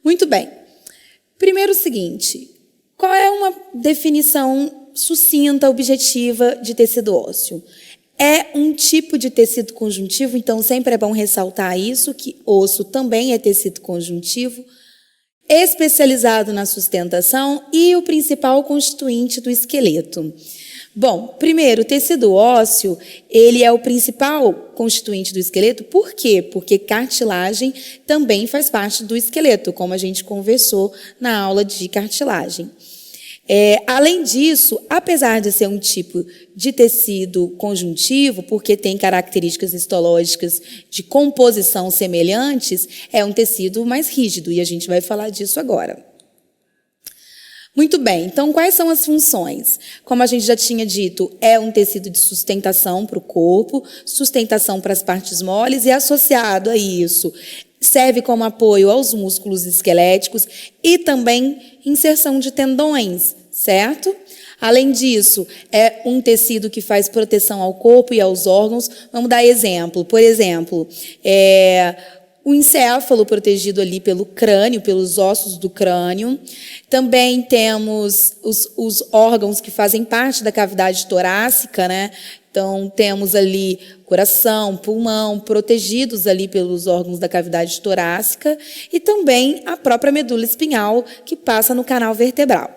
Muito bem. Primeiro o seguinte, qual é uma definição sucinta, objetiva de tecido ósseo? É um tipo de tecido conjuntivo, então sempre é bom ressaltar isso, que osso também é tecido conjuntivo, especializado na sustentação e o principal constituinte do esqueleto. Bom, primeiro, o tecido ósseo, ele é o principal constituinte do esqueleto. Por quê? Porque cartilagem também faz parte do esqueleto, como a gente conversou na aula de cartilagem. Além disso, apesar de ser um tipo de tecido conjuntivo, porque tem características histológicas de composição semelhantes, é um tecido mais rígido, e a gente vai falar disso agora. Muito bem, então quais são as funções? Como a gente já tinha dito, é um tecido de sustentação para o corpo, sustentação para as partes moles, e associado a isso, serve como apoio aos músculos esqueléticos e também inserção de tendões, certo? Além disso, é um tecido que faz proteção ao corpo e aos órgãos. Vamos dar exemplo. Por exemplo, o encéfalo protegido ali pelo crânio, pelos ossos do crânio. Também temos os órgãos que fazem parte da cavidade torácica, né? Então, temos ali coração, pulmão, protegidos ali pelos órgãos da cavidade torácica, e também a própria medula espinhal, que passa no canal vertebral.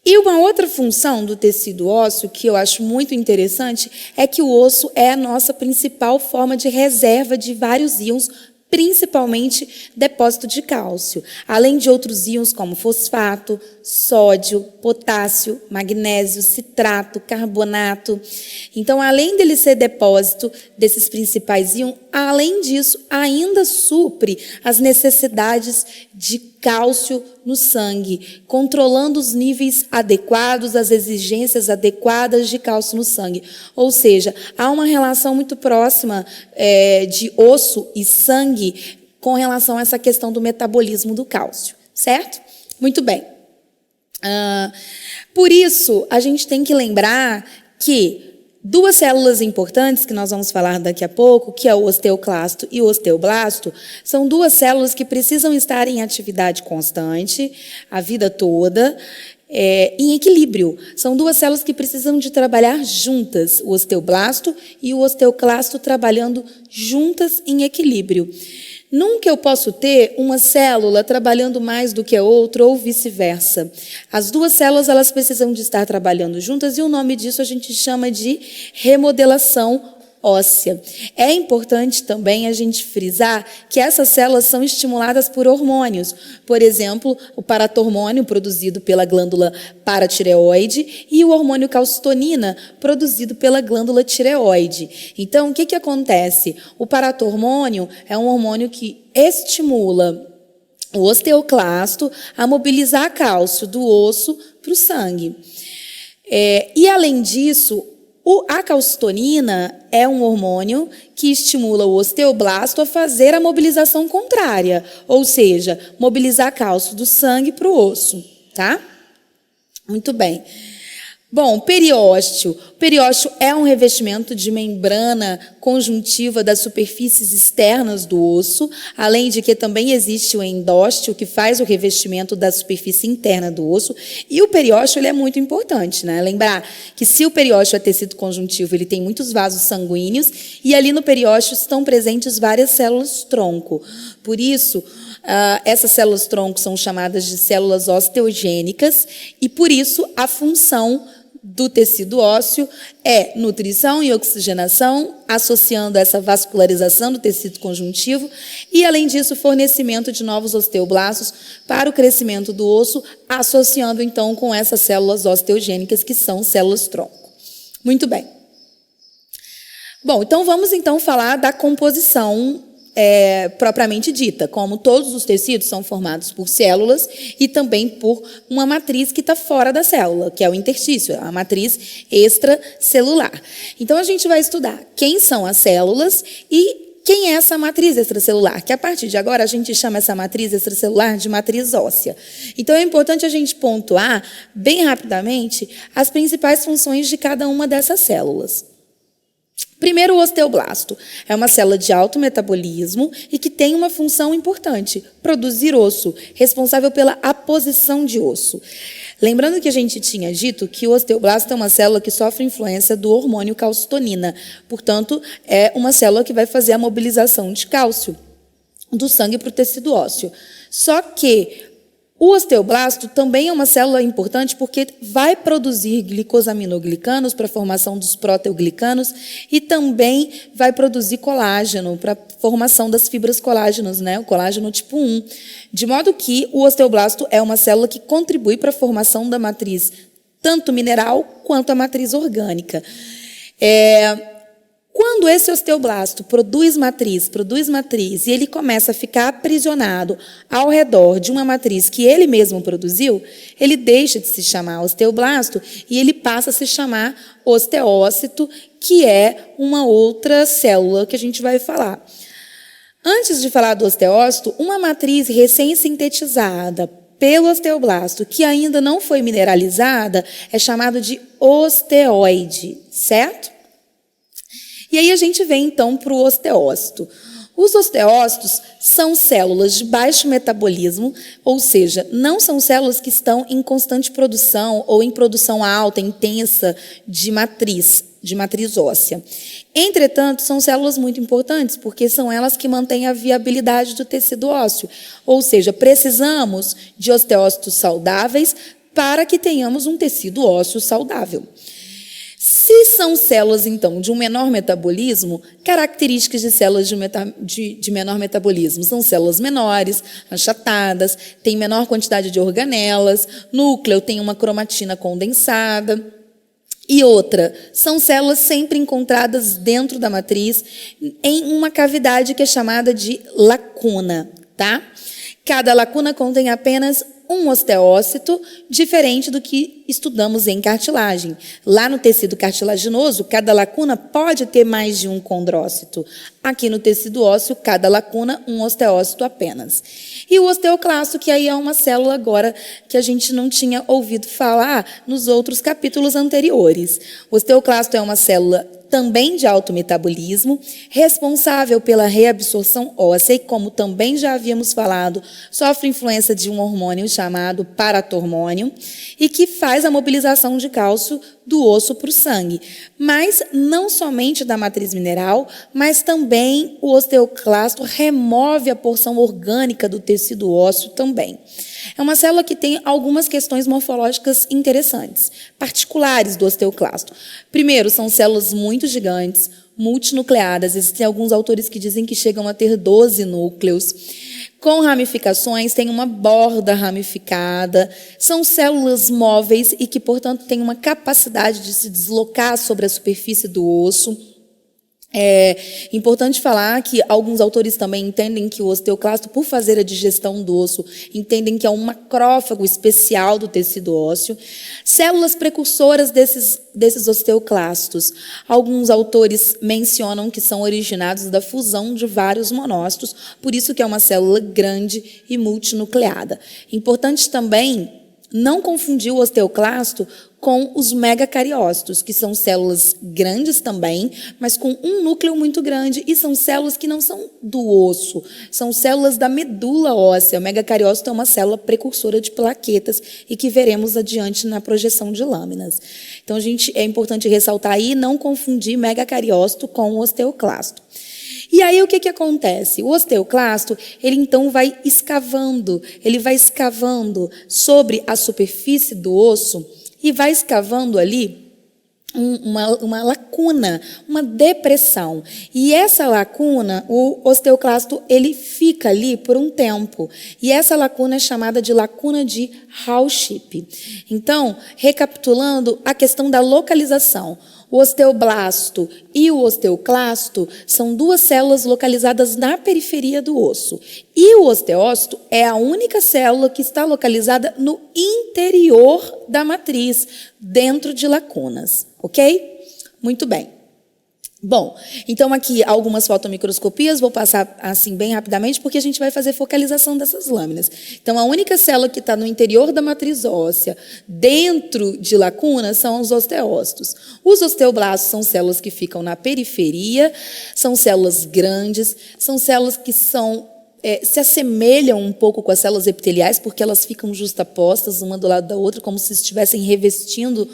E uma outra função do tecido ósseo, que eu acho muito interessante, é que o osso é a nossa principal forma de reserva de vários íons, principalmente depósito de cálcio, além de outros íons como fosfato, sódio, potássio, magnésio, citrato, carbonato. Então, além dele ser depósito desses principais íons, além disso, ainda supre as necessidades de cálcio no sangue, controlando os níveis adequados, as exigências adequadas de cálcio no sangue. Ou seja, há uma relação muito próxima de osso e sangue com relação a essa questão do metabolismo do cálcio, certo? Muito bem. Por isso, a gente tem que lembrar que duas células importantes, que nós vamos falar daqui a pouco, que é o osteoclasto e o osteoblasto, são duas células que precisam estar em atividade constante a vida toda, em equilíbrio. São duas células que precisam de trabalhar juntas, o osteoblasto e o osteoclasto trabalhando juntas em equilíbrio. Nunca eu posso ter uma célula trabalhando mais do que a outra ou vice-versa. As duas células elas precisam de estar trabalhando juntas e o nome disso a gente chama de remodelação óssea. É importante também a gente frisar que essas células são estimuladas por hormônios. Por exemplo, o paratormônio produzido pela glândula paratireoide e o hormônio calcitonina produzido pela glândula tireoide. Então, o que acontece? O paratormônio é um hormônio que estimula o osteoclasto a mobilizar cálcio do osso para o sangue. E, além disso, a calcitonina é um hormônio que estimula o osteoblasto a fazer a mobilização contrária, ou seja, mobilizar cálcio do sangue para o osso, tá? Muito bem. Bom, periósteo. O periósteo é um revestimento de membrana conjuntiva das superfícies externas do osso, além de que também existe o endósteo, que faz o revestimento da superfície interna do osso. E o periósteo ele é muito importante, né? Lembrar que se o periósteo é tecido conjuntivo, ele tem muitos vasos sanguíneos, e ali no periósteo estão presentes várias células-tronco. Por isso, essas células-tronco são chamadas de células osteogênicas, e por isso a função do tecido ósseo é nutrição e oxigenação, associando essa vascularização do tecido conjuntivo e, além disso, fornecimento de novos osteoblastos para o crescimento do osso, associando, então, com essas células osteogênicas, que são células-tronco. Muito bem. Bom, então vamos, falar da composição propriamente dita, como todos os tecidos são formados por células e também por uma matriz que está fora da célula, que é o interstício, a matriz extracelular. Então, a gente vai estudar quem são as células e quem é essa matriz extracelular, que a partir de agora a gente chama essa matriz extracelular de matriz óssea. Então, é importante a gente pontuar, bem rapidamente, as principais funções de cada uma dessas células. Primeiro, o osteoblasto. É uma célula de alto metabolismo e que tem uma função importante, produzir osso, responsável pela aposição de osso. Lembrando que a gente tinha dito que o osteoblasto é uma célula que sofre influência do hormônio calcitonina. Portanto, é uma célula que vai fazer a mobilização de cálcio do sangue para o tecido ósseo. Só que o osteoblasto também é uma célula importante porque vai produzir glicosaminoglicanos para a formação dos proteoglicanos e também vai produzir colágeno para a formação das fibras colágenas, né? O colágeno tipo 1. De modo que o osteoblasto é uma célula que contribui para a formação da matriz tanto mineral quanto a matriz orgânica. Quando esse osteoblasto produz matriz, e ele começa a ficar aprisionado ao redor de uma matriz que ele mesmo produziu, ele deixa de se chamar osteoblasto e ele passa a se chamar osteócito, que é uma outra célula que a gente vai falar. Antes de falar do osteócito, uma matriz recém-sintetizada pelo osteoblasto, que ainda não foi mineralizada, é chamada de osteoide, certo? E aí a gente vem, então, para o osteócito. Os osteócitos são células de baixo metabolismo, ou seja, não são células que estão em constante produção ou em produção alta, intensa de matriz óssea. Entretanto, são células muito importantes, porque são elas que mantêm a viabilidade do tecido ósseo. Ou seja, precisamos de osteócitos saudáveis para que tenhamos um tecido ósseo saudável. Se são células, então, de um menor metabolismo, características de células de menor metabolismo são células menores, achatadas, têm menor quantidade de organelas, núcleo tem uma cromatina condensada. E outra, são células sempre encontradas dentro da matriz em uma cavidade que é chamada de lacuna, tá? Cada lacuna contém apenas um osteócito, diferente do que estudamos em cartilagem. Lá no tecido cartilaginoso, cada lacuna pode ter mais de um condrócito. Aqui no tecido ósseo, cada lacuna, um osteócito apenas. E o osteoclasto, que aí é uma célula agora que a gente não tinha ouvido falar nos outros capítulos anteriores. O osteoclasto é uma célula também de alto metabolismo, responsável pela reabsorção óssea e, como também já havíamos falado, sofre influência de um hormônio chamado paratormônio e que faz a mobilização de cálcio do osso para o sangue. Mas não somente da matriz mineral, mas também o osteoclasto remove a porção orgânica do tecido ósseo também. É uma célula que tem algumas questões morfológicas interessantes, particulares do osteoclasto. Primeiro, são células muito gigantes, multinucleadas. Existem alguns autores que dizem que chegam a ter 12 núcleos. Com ramificações, tem uma borda ramificada. São células móveis e que, portanto, têm uma capacidade de se deslocar sobre a superfície do osso. É importante falar que alguns autores também entendem que o osteoclasto, por fazer a digestão do osso, entendem que é um macrófago especial do tecido ósseo. Células precursoras desses osteoclastos. Alguns autores mencionam que são originados da fusão de vários monócitos, por isso que é uma célula grande e multinucleada. Importante também não confundir o osteoclasto com os megacariócitos, que são células grandes também, mas com um núcleo muito grande, e são células que não são do osso, são células da medula óssea. O megacariócito é uma célula precursora de plaquetas e que veremos adiante na projeção de lâminas. Então, é importante ressaltar aí, não confundir megacariócito com o osteoclasto. E aí o que acontece? O osteoclasto, ele então vai escavando sobre a superfície do osso e vai escavando ali uma lacuna, uma depressão. E essa lacuna, o osteoclasto, ele fica ali por um tempo. E essa lacuna é chamada de lacuna de Hall-Ship. Então, recapitulando a questão da localização. O osteoblasto e o osteoclasto são duas células localizadas na periferia do osso. E o osteócito é a única célula que está localizada no interior da matriz, dentro de lacunas. Ok? Muito bem. Bom, então aqui algumas fotomicroscopias, vou passar assim bem rapidamente, porque a gente vai fazer focalização dessas lâminas. Então, a única célula que está no interior da matriz óssea, dentro de lacunas, são os osteócitos. Os osteoblastos são células que ficam na periferia, são células grandes, são células que se assemelham um pouco com as células epiteliais, porque elas ficam justapostas uma do lado da outra, como se estivessem revestindo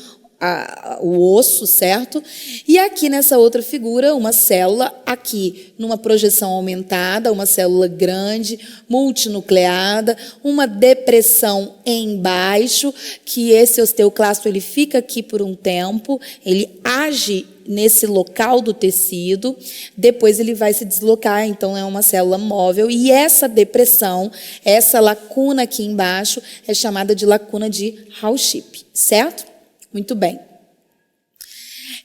o osso, certo? E aqui nessa outra figura, uma célula, aqui numa projeção aumentada, uma célula grande, multinucleada, uma depressão embaixo, que esse osteoclasto ele fica aqui por um tempo, ele age nesse local do tecido, depois ele vai se deslocar, então é uma célula móvel, e essa depressão, essa lacuna aqui embaixo, é chamada de lacuna de Hall-Ship, certo? Muito bem.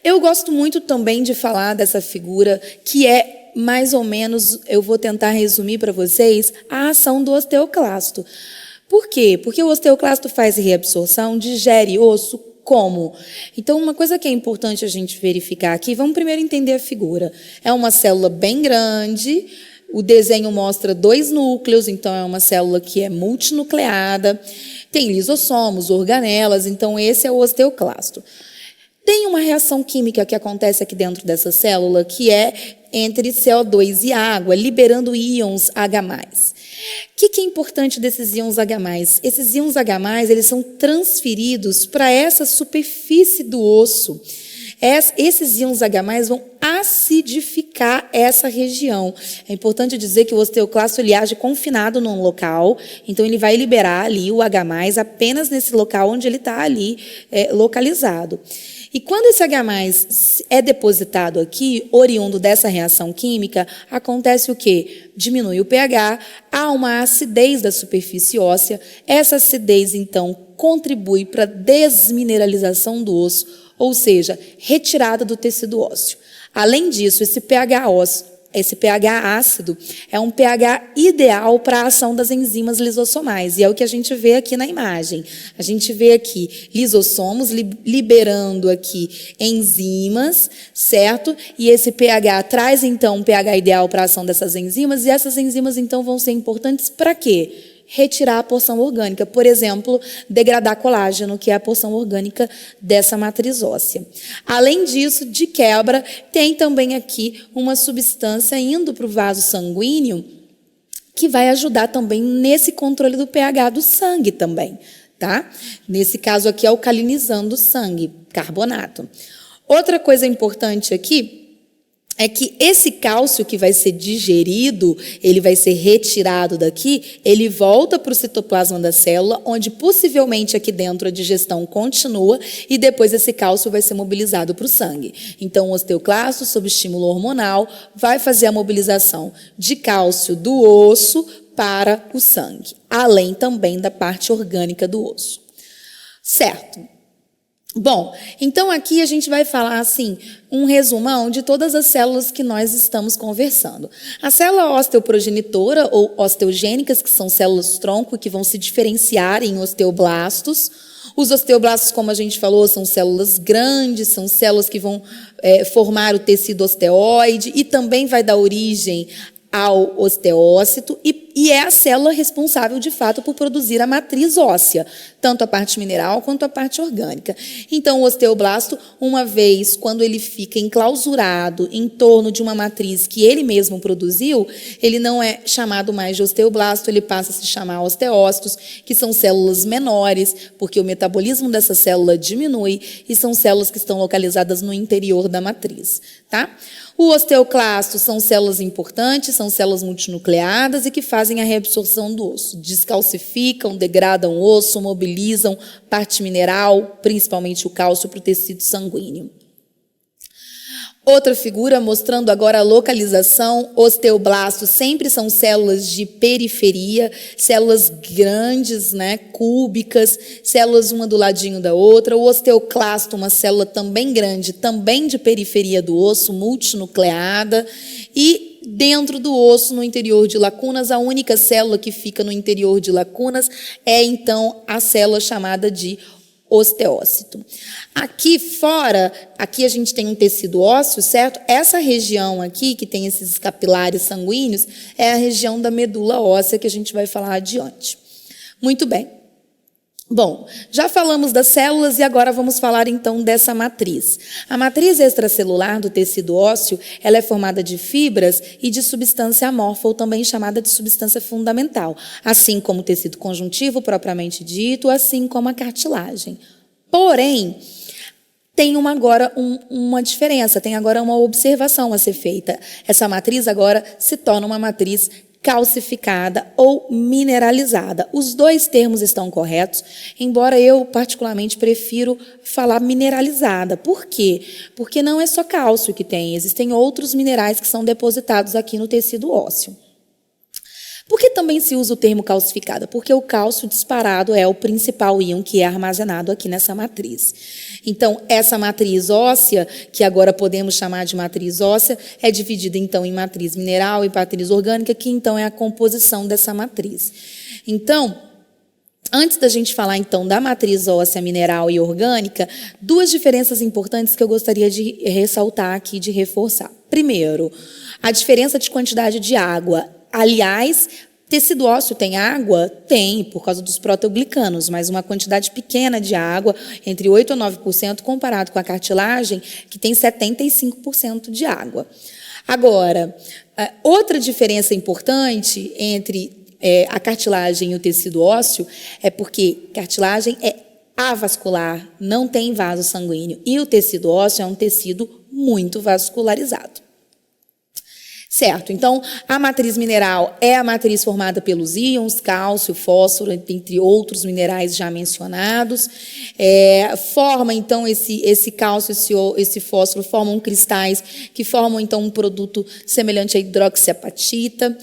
Eu gosto muito também de falar dessa figura, que é mais ou menos, eu vou tentar resumir para vocês, a ação do osteoclasto. Por quê? Porque o osteoclasto faz reabsorção, digere osso, como? Então, uma coisa que é importante a gente verificar aqui, vamos primeiro entender a figura. É uma célula bem grande, o desenho mostra 2 núcleos, então é uma célula que é multinucleada, tem lisossomos, organelas, então esse é o osteoclasto. Tem uma reação química que acontece aqui dentro dessa célula, que é entre CO2 e água, liberando íons H+. O que é importante desses íons H+? Esses íons H+, eles são transferidos para essa superfície do osso. Esses íons H+, vão acidificar essa região. É importante dizer que o osteoclasto ele age confinado num local, então ele vai liberar ali o H+, apenas nesse local onde ele está ali localizado. E quando esse H+ é depositado aqui, oriundo dessa reação química, acontece o quê? Diminui o pH, há uma acidez da superfície óssea, essa acidez, então, contribui para a desmineralização do osso, ou seja, retirada do tecido ósseo. Além disso, esse pH ácido é um pH ideal para a ação das enzimas lisossomais, e é o que a gente vê aqui na imagem. A gente vê aqui lisossomos liberando aqui enzimas, certo? E esse pH traz, então, um pH ideal para a ação dessas enzimas, e essas enzimas, então, vão ser importantes para quê? Retirar a porção orgânica, por exemplo, degradar colágeno, que é a porção orgânica dessa matriz óssea. Além disso, de quebra, tem também aqui uma substância indo para o vaso sanguíneo que vai ajudar também nesse controle do pH do sangue também, tá? Nesse caso aqui, alcalinizando o sangue, carbonato. Outra coisa importante aqui é que esse cálcio que vai ser digerido, ele vai ser retirado daqui, ele volta para o citoplasma da célula, onde possivelmente aqui dentro a digestão continua e depois esse cálcio vai ser mobilizado para o sangue. Então, o osteoclasto, sob estímulo hormonal, vai fazer a mobilização de cálcio do osso para o sangue, além também da parte orgânica do osso. Certo? Bom, então aqui a gente vai falar assim, um resumão de todas as células que nós estamos conversando. A célula osteoprogenitora ou osteogênicas, que são células-tronco que vão se diferenciar em osteoblastos. Os osteoblastos, como a gente falou, são células grandes, são células que vão formar o tecido osteoide e também vai dar origem ao osteócito e é a célula responsável, de fato, por produzir a matriz óssea, tanto a parte mineral quanto a parte orgânica. Então, o osteoblasto, uma vez, quando ele fica enclausurado em torno de uma matriz que ele mesmo produziu, ele não é chamado mais de osteoblasto, ele passa a se chamar osteócitos, que são células menores, porque o metabolismo dessa célula diminui e são células que estão localizadas no interior da matriz, tá? O osteoclasto são células importantes, são células multinucleadas e que fazem a reabsorção do osso. Descalcificam, degradam o osso, mobilizam parte mineral, principalmente o cálcio, para o tecido sanguíneo. Outra figura mostrando agora a localização. Osteoblastos sempre são células de periferia, células grandes, né, cúbicas, células uma do ladinho da outra. O osteoclasto, uma célula também grande, também de periferia do osso, multinucleada. E dentro do osso, no interior de lacunas, a única célula que fica no interior de lacunas é, então, a célula chamada de osteócito. Aqui fora, aqui a gente tem um tecido ósseo, certo? Essa região aqui, que tem esses capilares sanguíneos, é a região da medula óssea que a gente vai falar adiante. Muito bem. Bom, já falamos das células e agora vamos falar então dessa matriz. A matriz extracelular do tecido ósseo, ela é formada de fibras e de substância amorfa, ou também chamada de substância fundamental, assim como o tecido conjuntivo propriamente dito, assim como a cartilagem. Porém, tem uma diferença, tem agora uma observação a ser feita. Essa matriz agora se torna uma matriz calcificada ou mineralizada. Os dois termos estão corretos, embora eu particularmente prefiro falar mineralizada. Por quê? Porque não é só cálcio que tem, existem outros minerais que são depositados aqui no tecido ósseo. Por que também se usa o termo calcificada? Porque o cálcio disparado é o principal íon que é armazenado aqui nessa matriz. Então, essa matriz óssea, que agora podemos chamar de matriz óssea, é dividida então em matriz mineral e matriz orgânica, que então é a composição dessa matriz. Então, antes da gente falar então da matriz óssea mineral e orgânica, duas diferenças importantes que eu gostaria de ressaltar aqui, de reforçar. Primeiro, a diferença de quantidade de água. Aliás, tecido ósseo tem água? Tem, por causa dos proteoglicanos, mas uma quantidade pequena de água, entre 8% a 9%, comparado com a cartilagem, que tem 75% de água. Agora, outra diferença importante entre a cartilagem e o tecido ósseo é porque cartilagem é avascular, não tem vaso sanguíneo, e o tecido ósseo é um tecido muito vascularizado. Certo, então a matriz mineral é a matriz formada pelos íons, cálcio, fósforo, entre outros minerais já mencionados. Forma então esse cálcio, esse fósforo, formam cristais que formam então um produto semelhante à hidroxiapatita.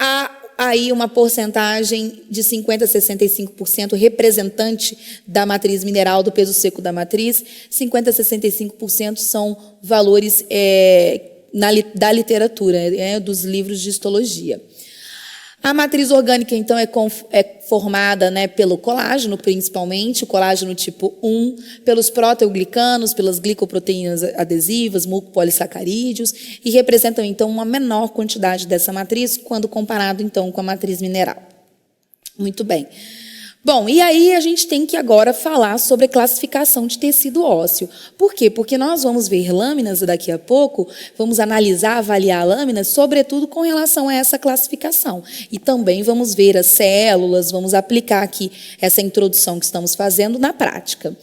Há aí uma porcentagem de 50% a 65% representante da matriz mineral, do peso seco da matriz. 50% a 65% são valores da literatura, dos livros de histologia. A matriz orgânica, então, é formada pelo colágeno, principalmente, o colágeno tipo 1, pelos proteoglicanos, pelas glicoproteínas adesivas, mucopolissacarídeos, e representam, então, uma menor quantidade dessa matriz quando comparado, então, com a matriz mineral. Muito bem. Bom, e aí a gente tem que agora falar sobre a classificação de tecido ósseo. Por quê? Porque nós vamos ver lâminas daqui a pouco, vamos analisar, avaliar lâminas, sobretudo com relação a essa classificação. E também vamos ver as células, vamos aplicar aqui essa introdução que estamos fazendo na prática.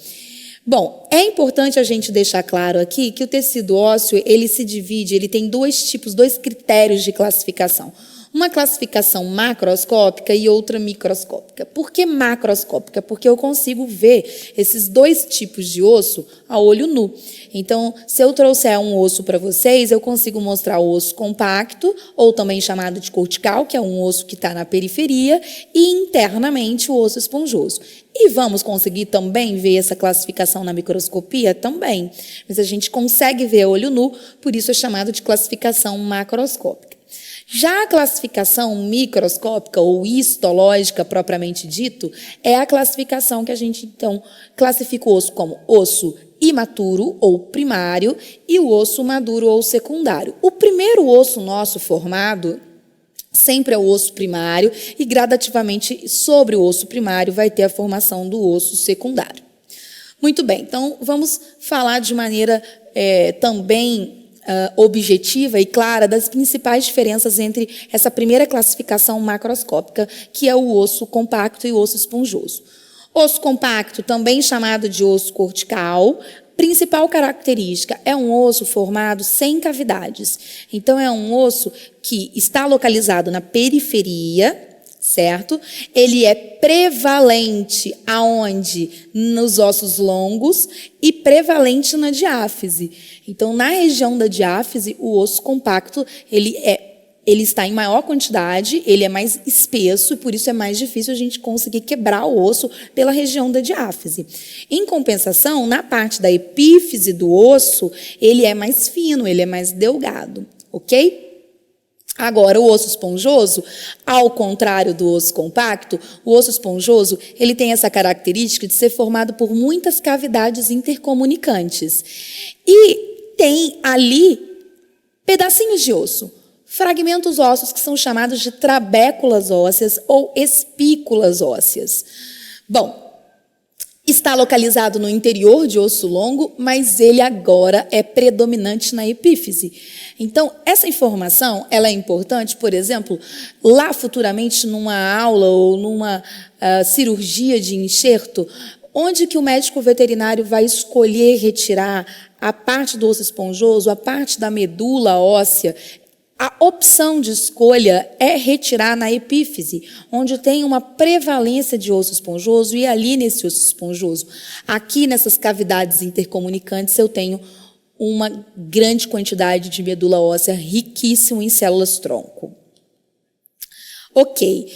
Bom, é importante a gente deixar claro aqui que o tecido ósseo, ele se divide, ele tem dois critérios de classificação. Uma classificação macroscópica e outra microscópica. Por que macroscópica? Porque eu consigo ver esses dois tipos de osso a olho nu. Então, se eu trouxer um osso para vocês, eu consigo mostrar o osso compacto, ou também chamado de cortical, que é um osso que está na periferia, e internamente o osso esponjoso. E vamos conseguir também ver essa classificação na microscopia? Também. Mas a gente consegue ver a olho nu, por isso é chamado de classificação macroscópica. Já a classificação microscópica ou histológica, propriamente dito, é a classificação que a gente, então, classifica o osso como osso imaturo ou primário e o osso maduro ou secundário. O primeiro osso nosso formado sempre é o osso primário e, gradativamente, sobre o osso primário vai ter a formação do osso secundário. Muito bem, então vamos falar de maneira também objetiva e clara das principais diferenças entre essa primeira classificação macroscópica, que é o osso compacto e o osso esponjoso. Osso compacto, também chamado de osso cortical, principal característica é um osso formado sem cavidades. Então, é um osso que está localizado na periferia, certo? Ele é prevalente aonde? Nos ossos longos e prevalente na diáfise. Então, na região da diáfise, o osso compacto, ele está em maior quantidade, ele é mais espesso e por isso é mais difícil a gente conseguir quebrar o osso pela região da diáfise. Em compensação, na parte da epífise do osso, ele é mais fino, ele é mais delgado, ok? Agora, o osso esponjoso, ao contrário do osso compacto, o osso esponjoso ele tem essa característica de ser formado por muitas cavidades intercomunicantes. E tem ali pedacinhos de osso, fragmentos ósseos que são chamados de trabéculas ósseas ou espículas ósseas. Bom, está localizado no interior de osso longo, mas ele agora é predominante na epífise. Então, essa informação ela é importante, por exemplo, lá futuramente numa aula ou numa cirurgia de enxerto, onde que o médico veterinário vai escolher retirar a parte do osso esponjoso, a parte da medula óssea. A opção de escolha é retirar na epífise, onde tem uma prevalência de osso esponjoso, e ali nesse osso esponjoso, aqui nessas cavidades intercomunicantes, eu tenho uma grande quantidade de medula óssea riquíssimo em células-tronco. Ok.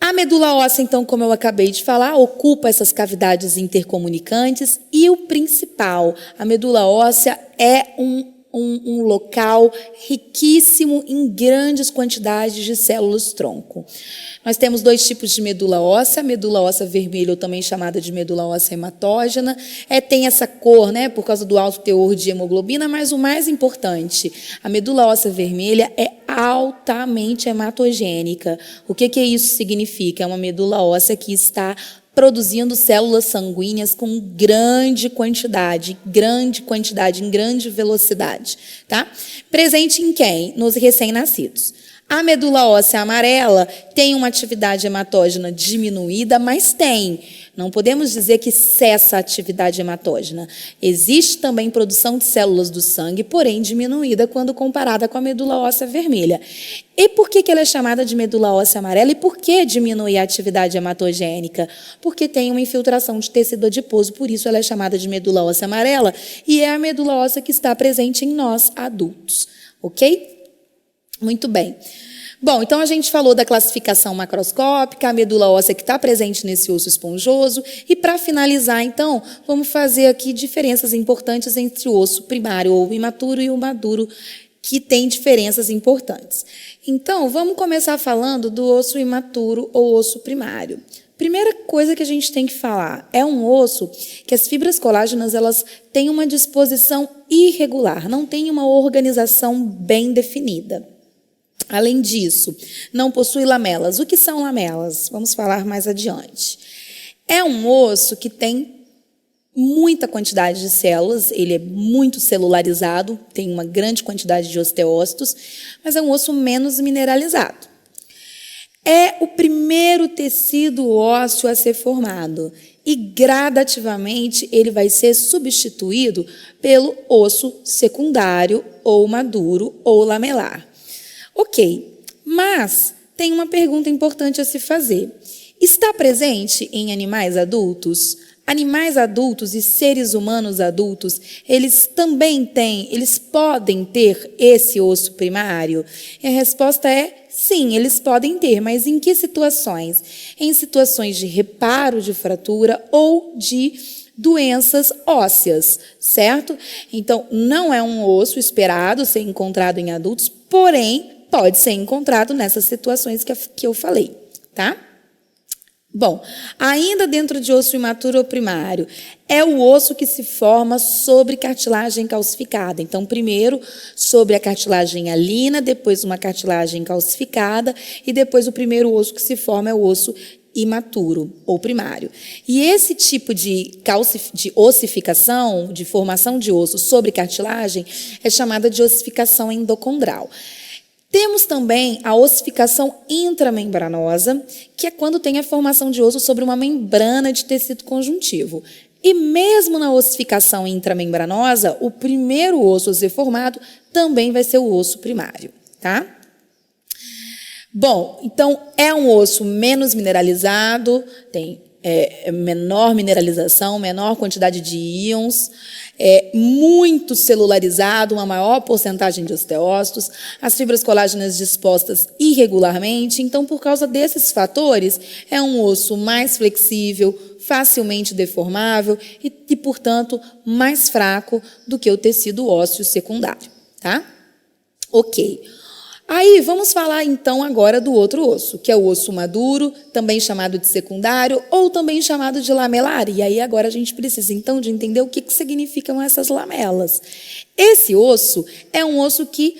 A medula óssea, então, como eu acabei de falar, ocupa essas cavidades intercomunicantes e o principal, a medula óssea é um local riquíssimo em grandes quantidades de células-tronco. Nós temos dois tipos de medula óssea, a medula óssea vermelha, ou também chamada de medula óssea hematógena, tem essa cor, né, por causa do alto teor de hemoglobina, mas o mais importante, a medula óssea vermelha é altamente hematogênica. O que isso significa? É uma medula óssea que está produzindo células sanguíneas com grande quantidade, em grande velocidade, tá? Presente em quem? Nos recém-nascidos. A medula óssea amarela tem uma atividade hematógena diminuída, mas tem. Não podemos dizer que cessa a atividade hematógena. Existe também produção de células do sangue, porém diminuída quando comparada com a medula óssea vermelha. E por que ela é chamada de medula óssea amarela? E por que diminui a atividade hematogênica? Porque tem uma infiltração de tecido adiposo, por isso ela é chamada de medula óssea amarela, e é a medula óssea que está presente em nós, adultos. Ok? Muito bem. Bom, então a gente falou da classificação macroscópica, a medula óssea que está presente nesse osso esponjoso, e para finalizar, então, vamos fazer aqui diferenças importantes entre o osso primário ou imaturo e o maduro, que tem diferenças importantes. Então, vamos começar falando do osso imaturo ou osso primário. Primeira coisa que a gente tem que falar, é um osso que as fibras colágenas elas têm uma disposição irregular, não tem uma organização bem definida. Além disso, não possui lamelas. O que são lamelas? Vamos falar mais adiante. É um osso que tem muita quantidade de células, ele é muito celularizado, tem uma grande quantidade de osteócitos, mas é um osso menos mineralizado. É o primeiro tecido ósseo a ser formado e, gradativamente, ele vai ser substituído pelo osso secundário ou maduro ou lamelar. Ok, mas tem uma pergunta importante a se fazer. Está presente em animais adultos? Animais adultos e seres humanos adultos, eles podem ter esse osso primário? E a resposta é sim, eles podem ter, mas em que situações? Em situações de reparo de fratura ou de doenças ósseas, certo? Então, não é um osso esperado ser encontrado em adultos, porém, pode ser encontrado nessas situações que eu falei, tá? Bom, ainda dentro de osso imaturo ou primário, é o osso que se forma sobre cartilagem calcificada. Então, primeiro sobre a cartilagem hialina, depois uma cartilagem calcificada e depois o primeiro osso que se forma é o osso imaturo ou primário. E esse tipo de ossificação, de formação de osso sobre cartilagem, é chamada de ossificação endocondral. Temos também a ossificação intramembranosa, que é quando tem a formação de osso sobre uma membrana de tecido conjuntivo. E mesmo na ossificação intramembranosa, o primeiro osso a ser formado também vai ser o osso primário, tá? Bom, então é um osso menos mineralizado, tem menor mineralização, menor quantidade de íons, muito celularizado, uma maior porcentagem de osteócitos, as fibras colágenas dispostas irregularmente. Então, por causa desses fatores, é um osso mais flexível, facilmente deformável e, portanto, mais fraco do que o tecido ósseo secundário, tá? Ok. Aí, vamos falar então agora do outro osso, que é o osso maduro, também chamado de secundário, ou também chamado de lamelar. E aí agora a gente precisa então de entender o que significam essas lamelas. Esse osso é um osso que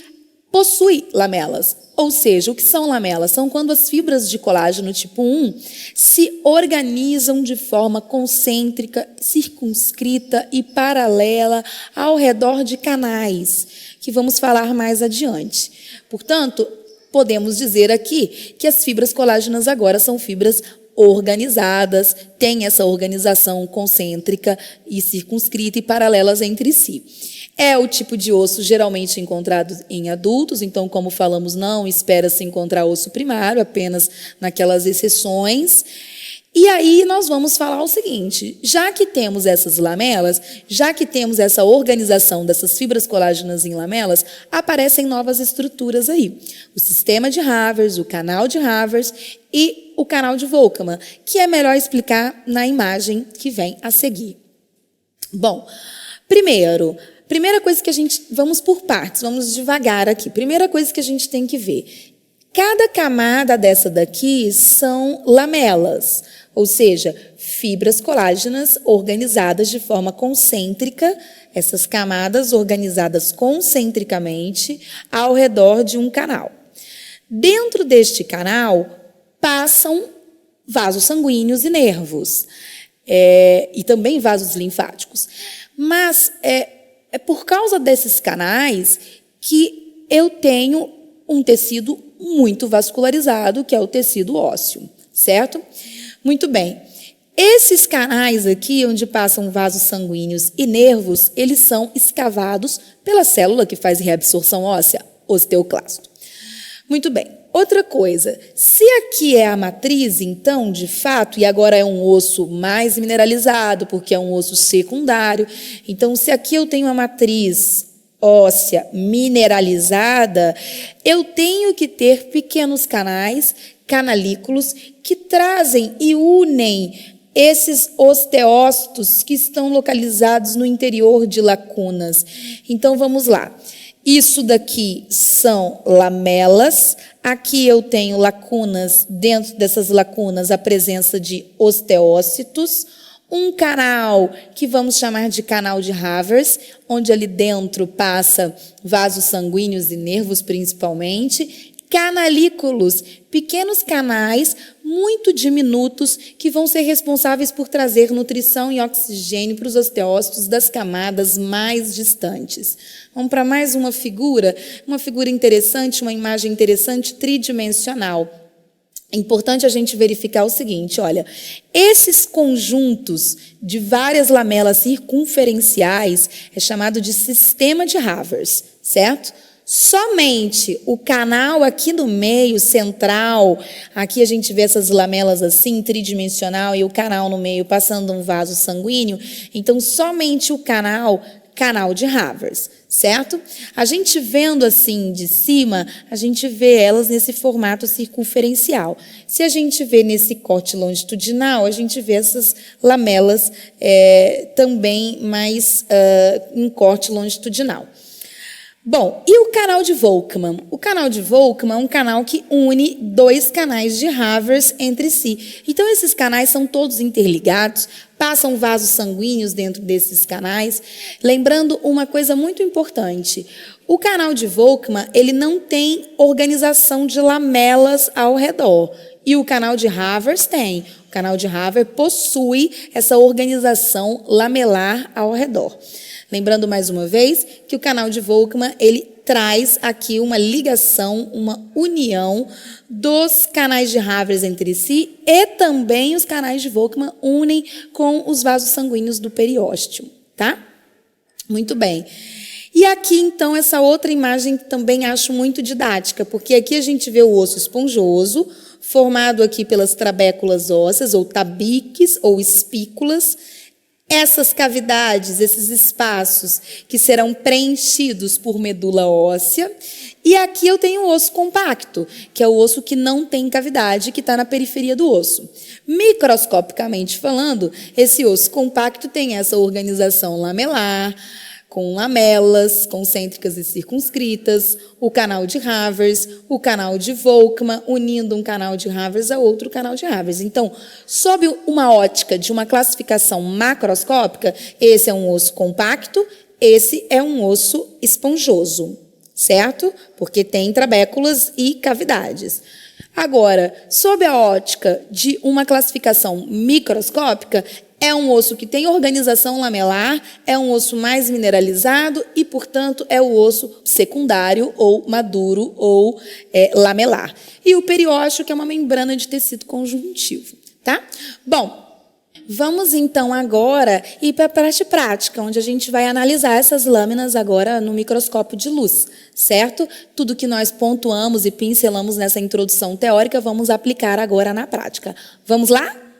possui lamelas. Ou seja, o que são lamelas? São quando as fibras de colágeno tipo 1 se organizam de forma concêntrica, circunscrita e paralela ao redor de canais, que vamos falar mais adiante. Portanto, podemos dizer aqui que as fibras colágenas agora são fibras organizadas, têm essa organização concêntrica e circunscrita e paralelas entre si. É o tipo de osso geralmente encontrado em adultos, então, como falamos, não espera-se encontrar osso primário, apenas naquelas exceções. E aí nós vamos falar o seguinte, já que temos essas lamelas, já que temos essa organização dessas fibras colágenas em lamelas, aparecem novas estruturas aí. O sistema de Havers, o canal de Havers e o canal de Volkmann, que é melhor explicar na imagem que vem a seguir. Bom, primeira coisa que a gente... Vamos por partes, vamos devagar aqui. Primeira coisa que a gente tem que ver. Cada camada dessa daqui são lamelas, ou seja, fibras colágenas organizadas de forma concêntrica, essas camadas organizadas concentricamente ao redor de um canal. Dentro deste canal passam vasos sanguíneos e nervos, e também vasos linfáticos. Mas é por causa desses canais que eu tenho um tecido muito vascularizado, que é o tecido ósseo, certo? Muito bem. Esses canais aqui, onde passam vasos sanguíneos e nervos, eles são escavados pela célula que faz reabsorção óssea, osteoclasto. Muito bem. Outra coisa, se aqui é a matriz, então, de fato, e agora é um osso mais mineralizado, porque é um osso secundário, então, se aqui eu tenho a matriz óssea mineralizada, eu tenho que ter pequenos canais, canalículos, que trazem e unem esses osteócitos que estão localizados no interior de lacunas. Então, vamos lá. Isso daqui são lamelas. Aqui eu tenho lacunas, dentro dessas lacunas a presença de osteócitos, um canal que vamos chamar de canal de Havers, onde ali dentro passa vasos sanguíneos e nervos principalmente, canalículos, pequenos canais muito diminutos que vão ser responsáveis por trazer nutrição e oxigênio para os osteócitos das camadas mais distantes. Vamos para mais uma figura interessante, uma imagem interessante, tridimensional. É importante a gente verificar o seguinte, olha, esses conjuntos de várias lamelas circunferenciais é chamado de sistema de Havers, certo? Somente o canal aqui no meio, central, aqui a gente vê essas lamelas assim, tridimensional, e o canal no meio passando um vaso sanguíneo, então somente o canal de Havers, certo? A gente vendo assim de cima, a gente vê elas nesse formato circunferencial. Se a gente vê nesse corte longitudinal, a gente vê essas lamelas também mais em corte longitudinal. Bom, e o canal de Volkmann? O canal de Volkmann é um canal que une dois canais de Havers entre si. Então, esses canais são todos interligados, passam vasos sanguíneos dentro desses canais. Lembrando uma coisa muito importante, o canal de Volkmann, ele não tem organização de lamelas ao redor. E o canal de Havers tem. O canal de Havers possui essa organização lamelar ao redor. Lembrando mais uma vez que o canal de Volkmann, ele traz aqui uma ligação, uma união dos canais de Havers entre si e também os canais de Volkmann unem com os vasos sanguíneos do periósteo, tá? Muito bem. E aqui, então, essa outra imagem que também acho muito didática, porque aqui a gente vê o osso esponjoso, formado aqui pelas trabéculas ósseas, ou tabiques, ou espículas. Essas cavidades, esses espaços que serão preenchidos por medula óssea. E aqui eu tenho o osso compacto, que é o osso que não tem cavidade, que está na periferia do osso. Microscopicamente falando, esse osso compacto tem essa organização lamelar, com lamelas concêntricas e circunscritas, o canal de Havers, o canal de Volkmann, unindo um canal de Havers a outro canal de Havers. Então, sob uma ótica de uma classificação macroscópica, esse é um osso compacto, esse é um osso esponjoso, certo? Porque tem trabéculas e cavidades. Agora, sob a ótica de uma classificação microscópica, é um osso que tem organização lamelar, é um osso mais mineralizado e, portanto, é o osso secundário ou maduro ou lamelar. E o periósteo, que é uma membrana de tecido conjuntivo, tá? Bom, vamos então agora ir para a parte prática, onde a gente vai analisar essas lâminas agora no microscópio de luz, certo? Tudo que nós pontuamos e pincelamos nessa introdução teórica, vamos aplicar agora na prática. Vamos lá?